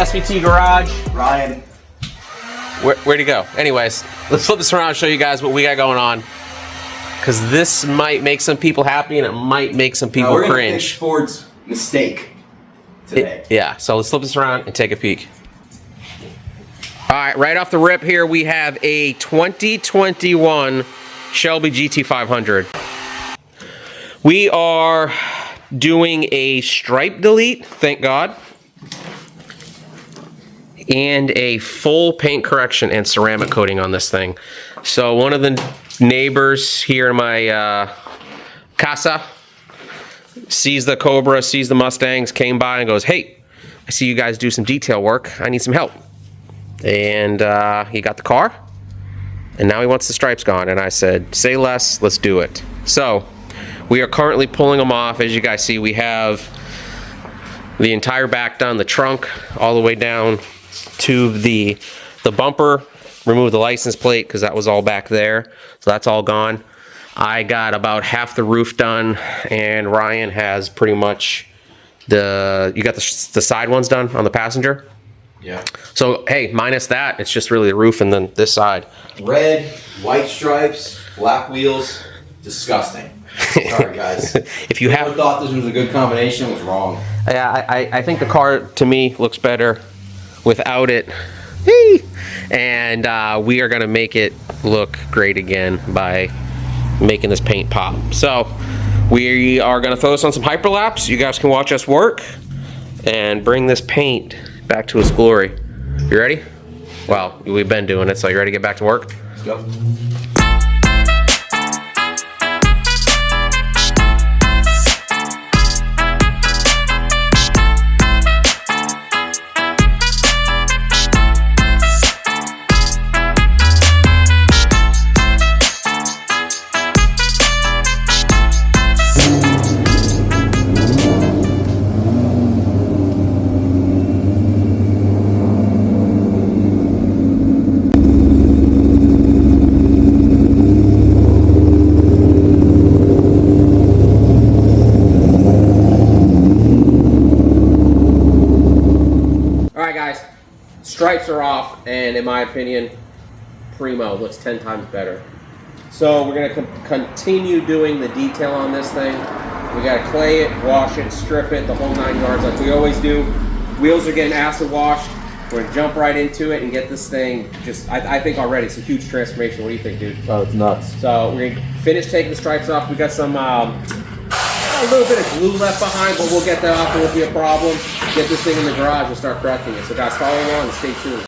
SVT Garage. Ryan. Where'd he go? Anyways, let's flip this around and show you guys what we got going on. Because this might make some people happy and it might make some people we're cringe. Gonna fix Ford's mistake today. Yeah, so let's flip this around and take a peek. All right, right off the rip here, we have a 2021 Shelby GT500. We are doing a stripe delete, thank God, and a full paint correction and ceramic coating on this thing. So one of the neighbors here in my casa sees the Cobra, sees the Mustangs, came by and goes, "Hey, I see you guys do some detail work. I need some help." And he got the car, and now he wants the stripes gone. And I said, say less, let's do it. So we are currently pulling them off. As you guys see, we have the entire back done, the trunk all the way down to the bumper. Remove the license plate because that was all back there, so that's all gone. I got about half the roof done, and Ryan has pretty much you got the side ones done on the passenger. Yeah. So hey, minus that, it's just really the roof and then this side. Red, white stripes, black wheels, disgusting. Sorry guys. If you Whoever thought this was a good combination was wrong. Yeah, I think the car to me looks better without it. And we are gonna make it look great again by making this paint pop. So we are gonna throw this on some hyperlapse. You guys can watch us work and bring this paint back to its glory. You ready? Well, we've been doing it, so you ready to get back to work? Let's go. Stripes are off, and in my opinion, primo, looks 10 times better. So we're gonna continue doing the detail on this thing. We gotta clay it, wash it, strip it, the whole 9 yards like we always do. Wheels are getting acid washed. We're gonna jump right into it and get this thing just, I think already it's a huge transformation. What do you think, dude? Oh, it's nuts. So we're gonna finish taking the stripes off. We got some, a little bit of glue left behind, but we'll get that off. It won't be a problem. Get this thing in the garage and start correcting it. So guys, follow along and stay tuned.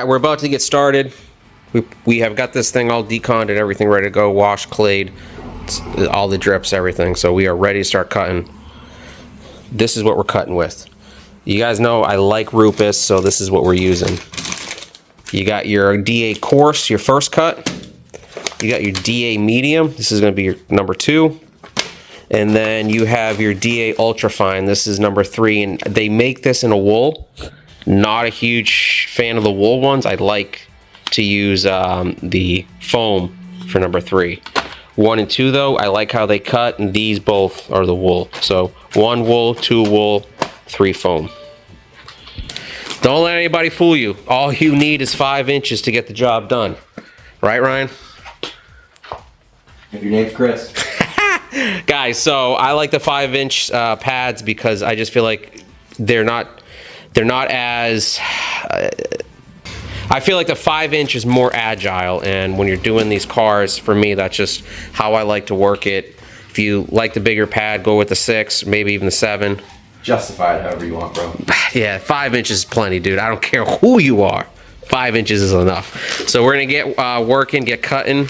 We're about to get started. We have got this thing all deconned and everything ready to go, washed, clayed, all the drips, everything. So we are ready to start cutting. This is what we're cutting with. You guys know I like Rupes, so this is what we're using. You got your DA coarse, your first cut. You got your DA medium. This is going to be your number 2. And then you have your DA ultra fine. This is number 3, and they make this in a wool. Not a huge fan of the wool ones. I'd like to use the foam for number 3. 1 and 2 though, I like how they cut, and these both are the wool. So 1 wool, 2 wool, 3 foam. Don't let anybody fool you. All you need is 5 inches to get the job done. Right, Ryan? If your name's Chris. Guys, so I like the 5-inch pads because I just feel like they're not as I feel like the 5-inch is more agile, and when you're doing these cars, for me, that's just how I like to work it. If you like the bigger pad, go with the 6, maybe even the 7. Justify it however you want, bro. Yeah, 5 inches is plenty, dude. I don't care who you are. 5 inches is enough. So we're gonna get working, get cutting,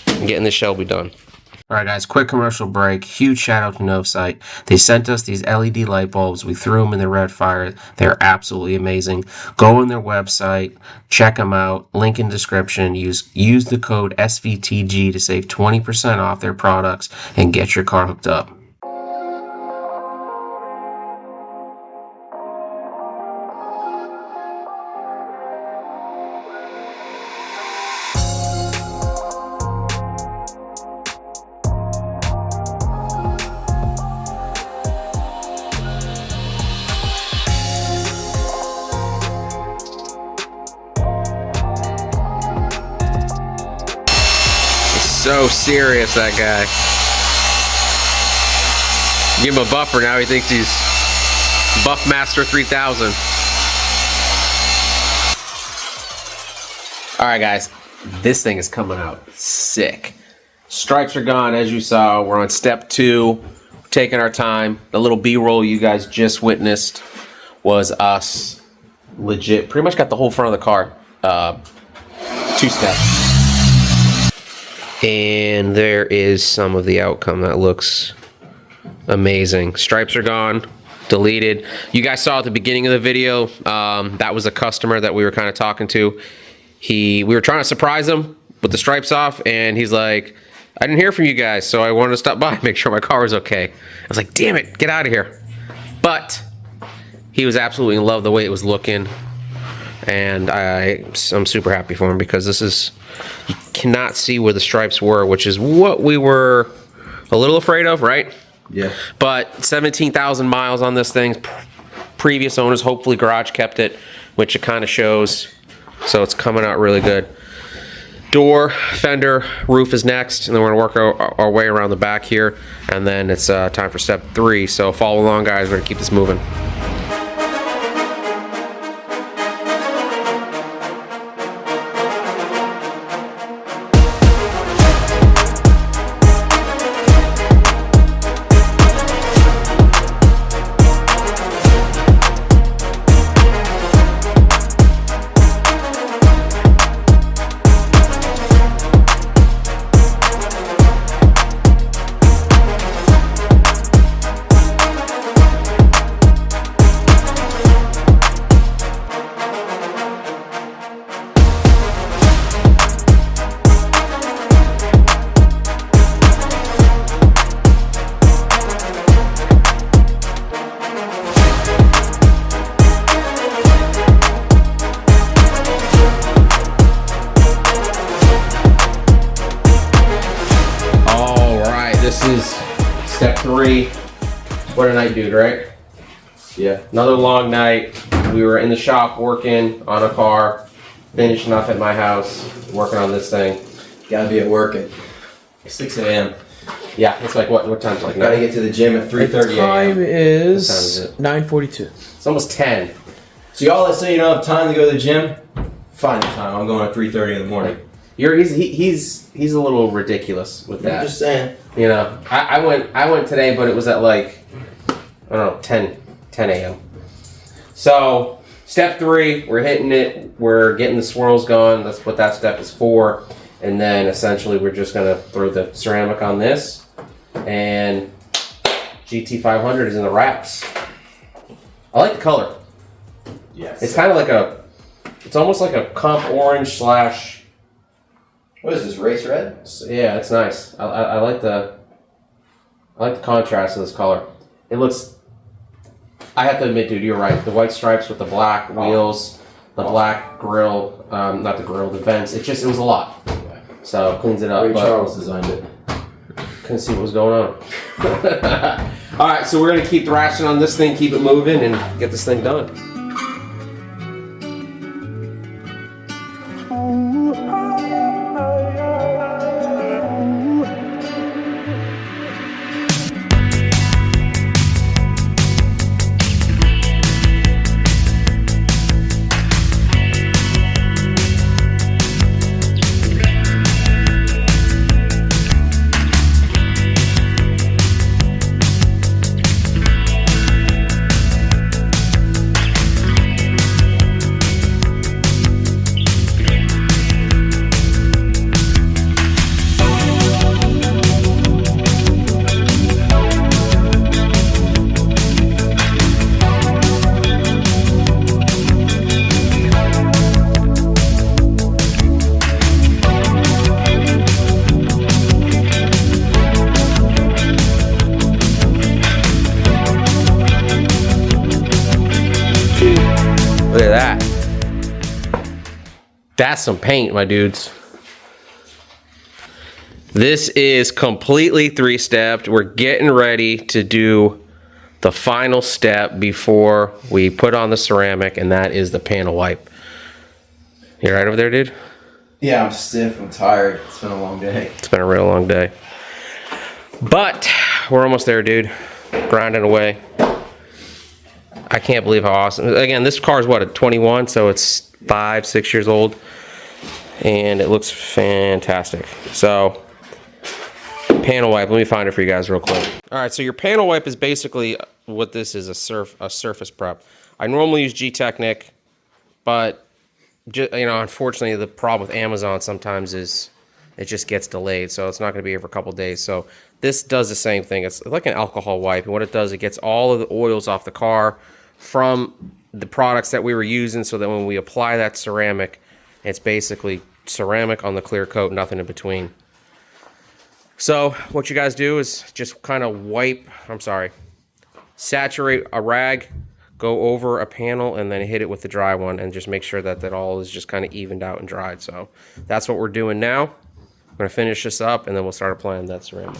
and getting this Shelby done. All right, guys, quick commercial break. Huge shout out to Novesight. They sent us these LED light bulbs. We threw them in the red fire. They're absolutely amazing. Go on their website, check them out. Link in description. Use the code SVTG to save 20% off their products and get your car hooked up. So serious, that guy. Give him a buffer, now he thinks he's Buffmaster 3000. Alright guys, this thing is coming out sick. Stripes are gone, as you saw. We're on step 2, taking our time. The little B-roll you guys just witnessed was us legit, pretty much got the whole front of the car 2 steps. And there is some of the outcome that looks amazing. Stripes are gone, deleted. You guys saw at the beginning of the video, that was a customer that we were kind of talking to. We were trying to surprise him with the stripes off, and he's like, I didn't hear from you guys, so I wanted to stop by, make sure my car was okay. I was like, damn it, get out of here. But he was absolutely in love the way it was looking. And I'm super happy for him because this is, you cannot see where the stripes were, which is what we were a little afraid of, right? Yeah. But 17,000 miles on this thing. Previous owners, hopefully garage kept it, which it kind of shows. So it's coming out really good. Door, fender, roof is next, and then we're gonna work our way around the back here, and then it's time for step 3. So follow along, guys. We're gonna keep this moving. This is step 3. What a night, dude, right? Yeah. Another long night. We were in the shop working on a car, finishing off at my house, working on this thing. Gotta be at work at 6 a.m. Yeah, it's like what time's it like? Gotta get to the gym at 3:30 a.m. Time is 9:42. It's almost 10. So y'all that say you don't have time to go to the gym, find the time. I'm going at 3:30 in the morning. He's a little ridiculous with that. I'm just saying. You know, I went today, but it was at like, I don't know, 10 a.m. So step 3, we're hitting it. We're getting the swirls going. That's what that step is for. And then essentially we're just gonna throw the ceramic on this, and GT500 is in the wraps. I like the color. Yes. It's kind of like it's almost like a comp orange slash. What is this, race red? Yeah, it's nice. I like the contrast of this color. It looks. I have to admit, dude, you're right. The white stripes with the black wheels, the black grill, not the grill, the vents. It was a lot. So cleans it up. Ray Charles designed it. Couldn't see what was going on. All right, so we're gonna keep thrashing on this thing, keep it moving, and get this thing done. Look at that. That's some paint, my dudes. This is completely 3-stepped. We're getting ready to do the final step before we put on the ceramic, and that is the panel wipe. You right over there, dude? Yeah, I'm stiff. I'm tired. It's been a long day. It's been a real long day. But we're almost there, dude. Grinding away. I can't believe how awesome. Again, this car is what, a 21, so it's 5-6 years old. And it looks fantastic. So, panel wipe. Let me find it for you guys real quick. All right, so your panel wipe is basically what this is, a surface prep. I normally use Gtechniq, but you know, unfortunately, the problem with Amazon sometimes is it just gets delayed, so it's not going to be here for a couple days. So this does the same thing. It's like an alcohol wipe, and what it does, it gets all of the oils off the car from the products that we were using, so that when we apply that ceramic, it's basically ceramic on the clear coat, nothing in between. So what you guys do is just kind of saturate a rag, go over a panel, and then hit it with the dry one, and just make sure that that all is just kind of evened out and dried. So that's what we're doing now. I'm gonna finish this up, and then we'll start applying that ceramic.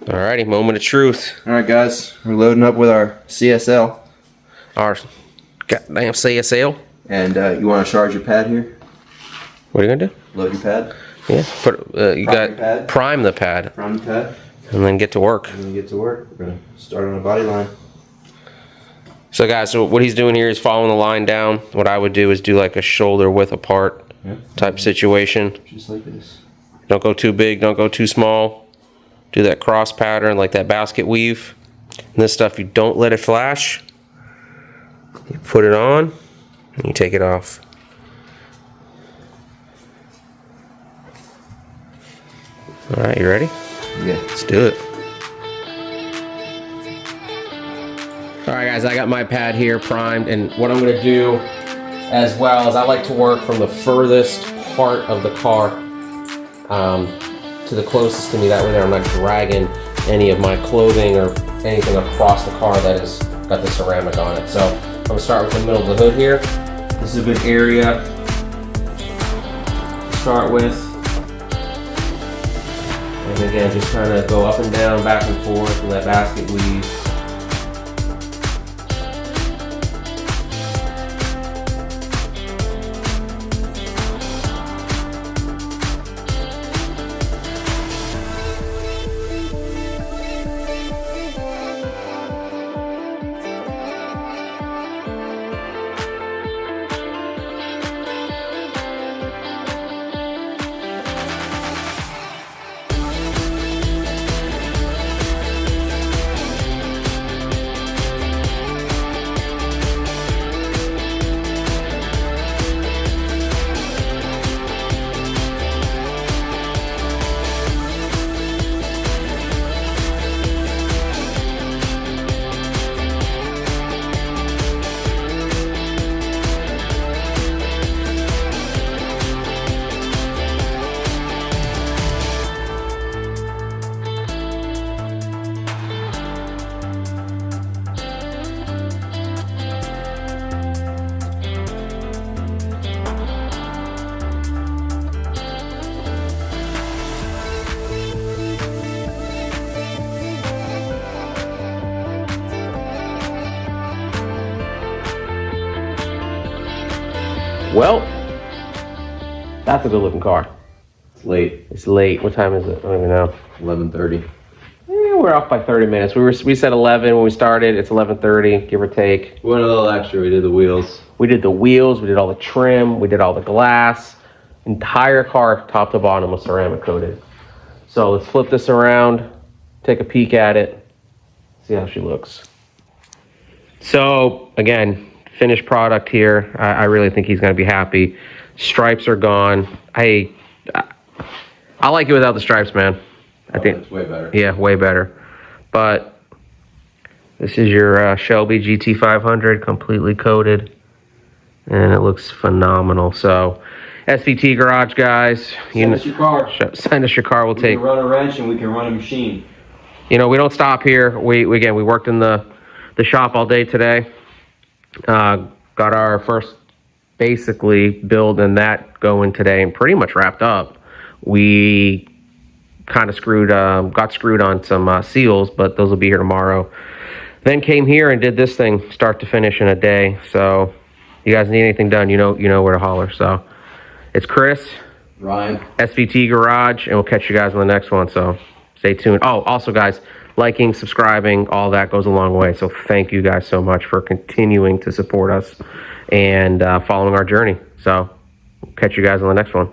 Alrighty, moment of truth. All right, guys, we're loading up with our CSL. Our goddamn CSL. And you want to charge your pad here? What are you gonna do? Load your pad. Yeah, you got pad. prime the pad. Prime the pad. And then get to work. And then get to work. We're gonna start on a body line. So guys, so what he's doing here is following the line down. What I would do is do like a shoulder width apart type situation. Just like this. Don't go too big, don't go too small. Do that cross pattern like that basket weave. And this stuff, you don't let it flash. You put it on and you take it off. All right, you ready? Yeah. Let's do it. All right, guys, I got my pad here primed, and what I'm gonna do as well is I like to work from the furthest part of the car to the closest to me. That way there I'm not dragging any of my clothing or anything across the car that has got the ceramic on it. So I'm gonna start with the middle of the hood here. This is a good area to start with. And again, just kind of go up and down, back and forth with that basket weave. Well, that's a good looking car. It's late. It's late. What time is it? I don't even know. 11:30. Yeah, we're off by 30 minutes. We said 11 when we started. It's 11:30, give or take. We went a little extra. We did the wheels. We did the wheels. We did all the trim. We did all the glass. Entire car, top to bottom, was ceramic coated. So let's flip this around, take a peek at it, see how she looks. So again, finished product here. I really think he's going to be happy. Stripes are gone. I like it without the stripes, man. I think it's way better. Yeah, way better. But this is your Shelby GT500, completely coated, and it looks phenomenal. So, SVT Garage guys, Send us your car. Send us your car. We'll We take. can run a wrench and we can run a machine. You know, we don't stop here. We worked in the shop all day today. Got our first basically build and that going today, and pretty much wrapped up. We kind of got screwed on some seals, but those will be here tomorrow. Then came here and did this thing start to finish in a day. So, you guys need anything done, you know where to holler. So, it's Chris, Ryan, SVT Garage, and we'll catch you guys on the next one. So, stay tuned. Oh, also, guys, liking, subscribing, all that goes a long way. So, thank you guys so much for continuing to support us and following our journey. So, we'll catch you guys on the next one.